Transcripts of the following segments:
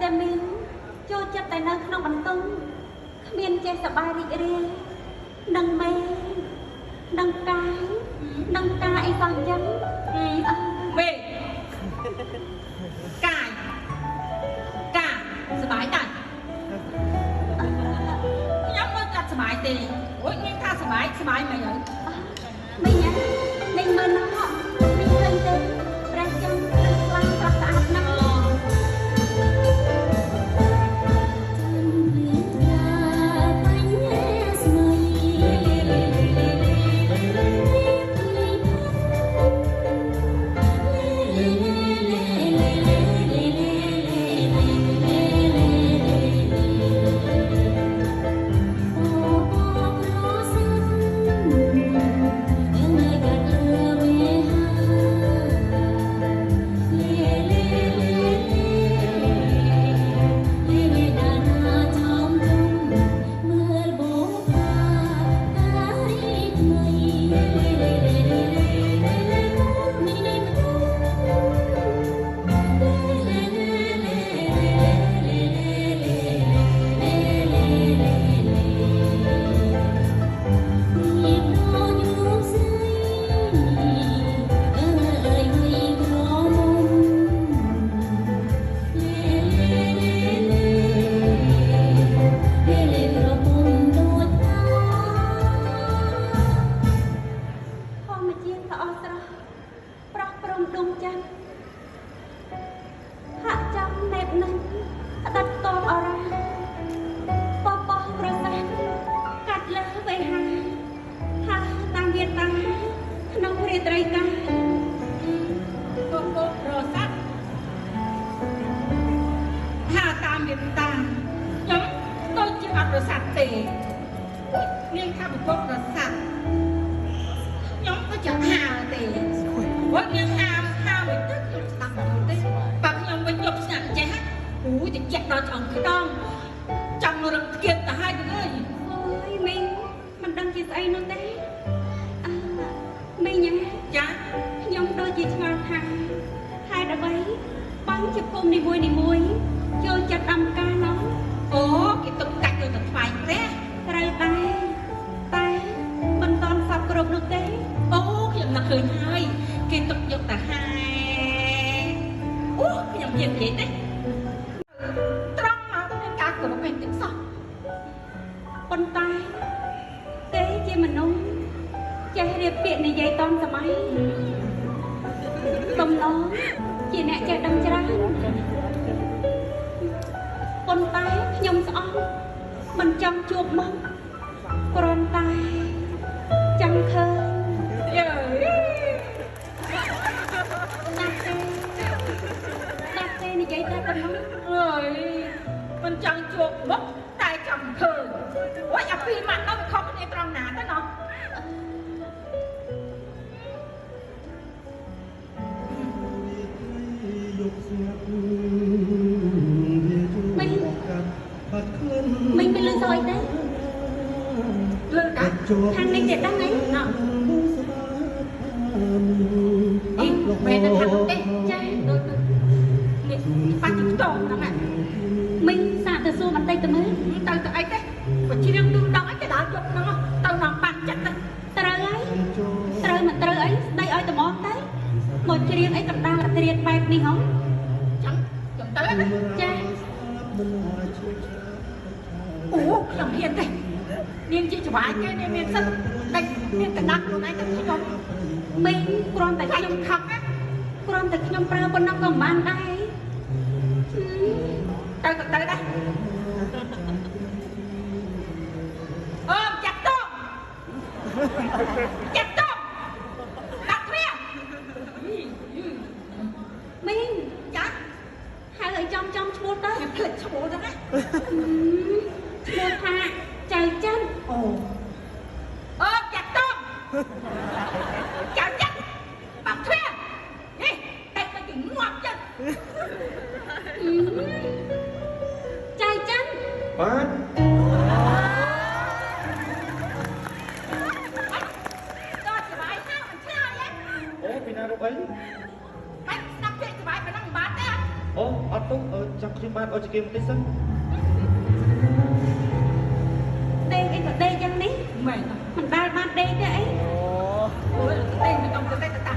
តែមានចូលចិត្តតែនៅក្នុងបន្ទង់គ្មានចេះសប្បាយរីករាយនឹងមេនឹងកាយនឹងការអីសោះអញ្ចឹងមេកាយសប្បាយដែរខ្ញុំមិនកាត់សប្បាយទេអូយខ្ញុំថាសប្បាយមិនហើយមីញ៉ាមីមើលណោះមីឃើញទេព្រះចង់ខ្លាំងប្រស្អាតណាស់នាងថាបុព្វប្រសាទខ្ញុំក៏ចង់ហាទេបើនាងហាមិនទៅខ្ញុំស្ដាប់មិនទេបើខ្ញុំវិញយកស្ងាត់ចេះអូយទៅចាក់ដល់ឆ្អឹងខ្នងចង់រឹកគៀបទៅហើយទៅអើយអូយមីងមិនដឹងជាស្អីនោះទេមីងចាខ្ញុំដូចជាឆ្ងល់ថាហេតុអ្វីបងជាភូមិនីមួយចូលចិត្តដំការនោះអូគេទុកកាច់ទៅថ្វាយព្រះត្រូវដែរតែមិនតន់សពគ្រប់នោះទេអូខ្ញុំនឹកឃើញហើយគេទុកយកទៅហើយអូខ្ញុំនិយាយទេត្រង់មកមានការគោរពពេញទឹកសោះប៉ុន្តែគេជាមនុស្សចេះរៀបពាក្យនិយាយតន់សម័យតំណងជាអ្នកចេះដឹងច្រើនប៉ុន្តែខ្ញុំស្អប់មិនចង់ជួបមកគ្រាន់តែចង់ឃើញដាច់ទេនិយាយតែប៉ុណ្ណឹងអើយមិនចង់ជួបមកតែចង់ឃើញអូយអាពីរម៉ាក់នោះវាខុសគ្នាត្រង់ណាទៅណោះmình bị lừa rồi đấy lừa cả thằng này đẹp lắm đấy nào đi về nó thằng đấy trai tôi ba chục tròn đó mà mình xả từ xua bàn tay từ mới từ ấy đấy và chỉ riêng đương đóng ấy cái đá chụp nó tao nằm bàn chặt đấy trời mà trời ấy đây ơi tao món đấy một chỉ riêng ấy cầm đa là tiền bạc đi không chẳng cầm tới đấy trai ủa lòng hiền này niên chị chụp ai cái niên sân đây niên cả đắc luôn ấy cái không mình còn tại không khóc á còn tại nhom prao con năm còn ban đây tới đây ôm chặt to đặt kia mình chặt hai người trong chua tới thật chua đó đấy chua tha trời chân ôm chặt to chặt bạc kia đi đây là chuyện ngoặt chân trời chân Bác Ủa, vì nào đâu ấy? Bác sắp chết cho bác phải năng bát đấy Ủa, ở tốt, ចាំខ្ញុំបានអត់ជិះបន្តិចសិន ដេកអីក៏ដេកយ៉ាងនេះ មែន មិនដែលបានដេកទេអី អូយដេកមិនต้องទៅដេកតា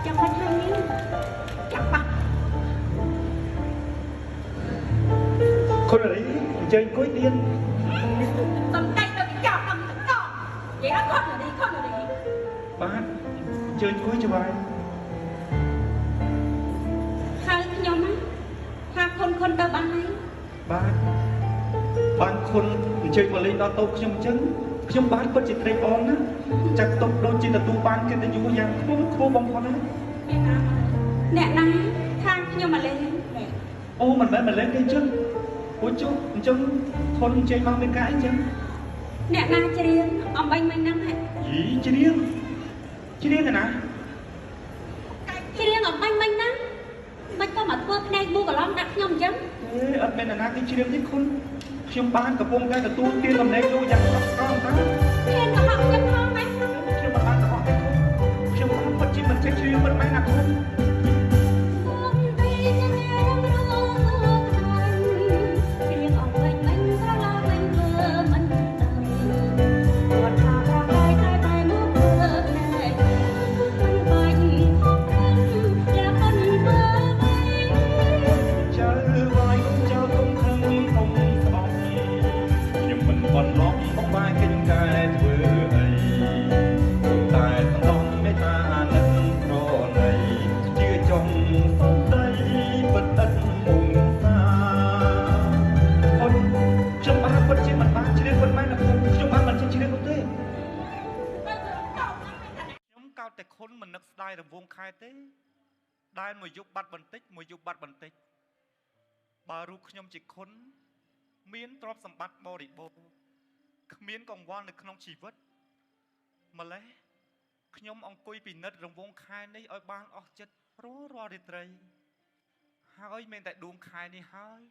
ចាំបាច់ហើយនេះ ចាំបាត់ คนอะไรเจอกุ้ยเตียน សំដែងទៅចោលដល់ទៅនិយាយអត់ខុសណានេះខុសណានេះ บ้านเจอกุ้ยจะวาย ហើយខ្ញុំថាខុនទៅបានហើយ บ้านคนเจอมาเลยដល់តោខ្ញុំអញ្ចឹងខ្ញុំបានពិតជាត្រេកអរណាស់ចាក់តុកដូចជាទទួលបានកិត្តិយសយ៉ាងខ្ពស់បំផុតណាស់ អ្នកណាថាខ្ញុំមកលេង អូមិនមែនម្លេះទេចឹងអូជុំអញ្ចឹងคนជ័យមកមានការអីចឹង អ្នកណាច្រៀងអំបញ្ញមិញហ្នឹងហ่ะ យីច្រៀងទៅណា ច្រៀងអំបញ្ញមិញហ្នឹងមិនក៏មកធ្វើភ្នែកមូកន្លងដាក់ខ្ញុំអញ្ចឹង អេអត់មែនណាគេច្រៀងទេគុណខ្ញុំបានកំពុងតែទទួលទានតំណែងលោកយ៉ាងស្កស្កល់តា ហ៊ានក៏ហក់ខ្ញុំផងម៉េច ខ្ញុំមិនបានកំហុសទេគុណខ្ញុំបានពិតជាមិនចេះច្រៀងមិនមែនណាគុណ còn lót bóng vai kinh cái vừa ấy tại thằng mấy ta nâng trò này chưa trong đây bất ân mùng xa ôi trong ba bất trên mặt ba chỉ đến phần mai là không trong ba mặt trên chỉ đến không thế ខ្ញុំកោតតែខុនមិននឹកស្ដាយរង្វង់ខែទេដែលមួយយប់បាត់បន្តិចមួយយប់បាត់បន្តិចបើរូបខ្ញុំជាខុនមានទ្រព្យសម្បត្តិបរិបូរណ៍គ្មានកង្វល់នៅក្នុងជីវិតម្លេះខ្ញុំអង្គុយពិនិត្យរង្វង់ខែនេះឲ្យបានអស់ចិត្តរាល់រាត្រីហើយមានតែដួងខែនេះហើយ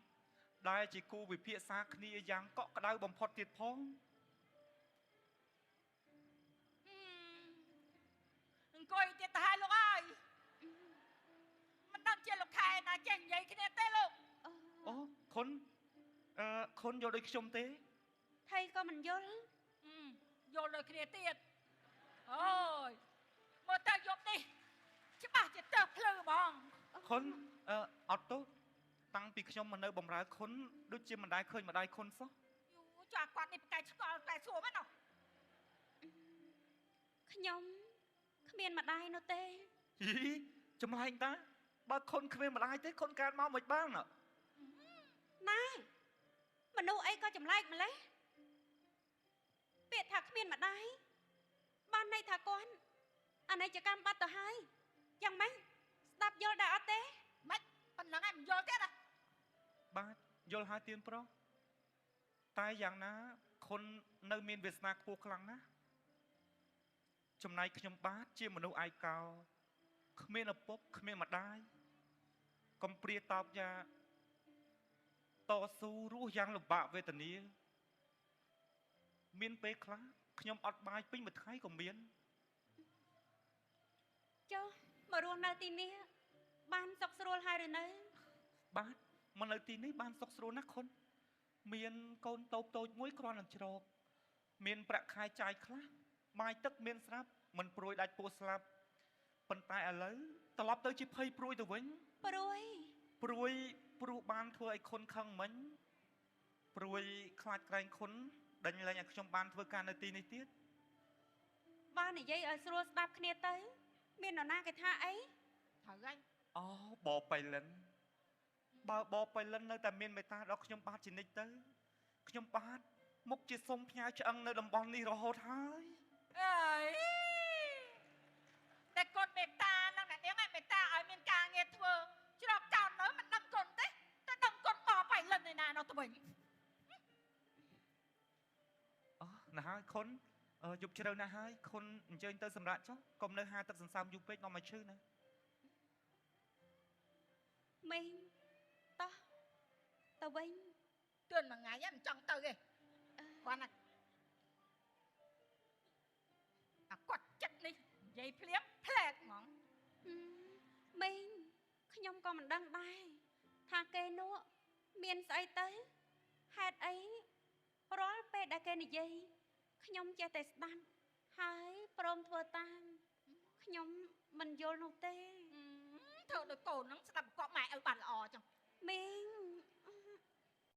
ដែលជាគូវិភាសាគ្នាយ៉ាងកក់ក្ដៅបំផុតទៀតផង អង្គុយទៀតទៅហើយលោកអើយមិនដឹងជាលោកខែណាចេះនិយាយគ្នាទេលោក អូខុនខុនយល់ដូចខ្ញុំទេ ថៃក៏មិនយល់ យល់ដូចគ្នាទៀតអូយមើលទៅយប់នេះច្បាស់ជាទៅភ្លឺហ្មង ខុនអត់ទោសតាំងពីខ្ញុំមកនៅបំរើខុនដូចជាមិនដែលឃើញម្ដាយខុនសោះ យូចាគាត់នេះប្រកែកឆ្កល់តែសួរមែនណោះ ខ្ញុំគ្មានម្ដាយនោះទេ ហីចម្លែកតាបើខុនគ្មានម្ដាយទេខុនកើតមកមិនបាន ណាមនុស្សអីក៏ចម្លែកម្លេះពាក្យថាគ្មានម្ដាយបានន័យថាគាត់អនិច្ចកម្មបាត់ទៅហើយយ៉ាងម៉េចស្ដាប់យល់ដែរអត់ទេ មិនប៉ុណ្ណឹងឯងមិនយល់ទេណា បាទយល់ហើយទៀនប្រុសតែយ៉ាងណាខុននៅមានវាសនាខ្ពស់ខ្លាំងណាស់ចំណែកខ្ញុំបាទជាមនុស្សឯកោគ្មានឪពុកគ្មានម្ដាយកំព្រាតោកយ៉ាតស៊ូរស់យ៉ាងលំបាកវេទនាមានពេលខ្លះខ្ញុំអត់បាយពេញមួយថ្ងៃក៏មាន ចុះមករស់នៅទីនេះបានសុខស្រួលហើយឬនៅ បាទមកនៅទីនេះបានសុខស្រួលណាស់ខុនមានកូនតូចតូចមួយគ្រាន់តែច្រកមានប្រាក់ខែចាយខ្លះបាយទឹកមានស្រាប់មិនព្រួយដាច់ពោះស្លាប់ប៉ុន្តែឥឡូវត្រឡប់ទៅជាភ័យព្រួយទៅវិញ ព្រួយ ព្រោះបានធ្វើឲ្យខុនខឹងមិញព្រួយខ្លាចក្រែងខុនដេញលែងឲ្យខ្ញុំបានធ្វើការនៅទីនេះទៀត បាននិយាយឲ្យស្រួលស្ដាប់គ្នាទៅមាននរណាគេថាអី ត្រូវហើយ អូបបៃលិនបើបបៃលិននៅតែមានមេត្តាដល់ខ្ញុំបាទជានិច្ចទៅខ្ញុំបាទមុខជាសុំផ្ញើឆ្អឹងនៅតំបន់នេះរហូតហើយ អើយតែគាត់មេត្តានឹងអ្នកនាងឯងមេត្តាឲ្យមានការងារធ្វើច្រកចោលនៅមិនដឹងគុណទេតែដឹងគុណបបៃលិនឯណានោះទៅវិញ អូណាស់ហើយខុនយប់ជ្រៅណាស់ហើយខុនអញ្ជើញទៅសម្រាប់ចុះកុំនៅហាទឹកសន្សើមយូរពេកនាំឲ្យឈឺណា មីងតោះទៅវិញ ទឿនមួយថ្ងៃមិនចង់ទៅទេគាត់ណាអាគាត់ចិត្តនេះនិយាយភ្លាមផ្លែកហ្មង ខ្ញុំក៏មិនដឹងដែរថាគេនោះមានស្អីទៅហេតុអីរាល់ពេលដែលគេនិយាយខ្ញុំចេះតែស្ដាប់ហើយព្រមធ្វើតាមខ្ញុំមិនយល់នោះទេ ធ្វើដោយកូនហ្នឹងស្ដាប់កក់ម៉ែឲ្យបានល្អចឹង មីង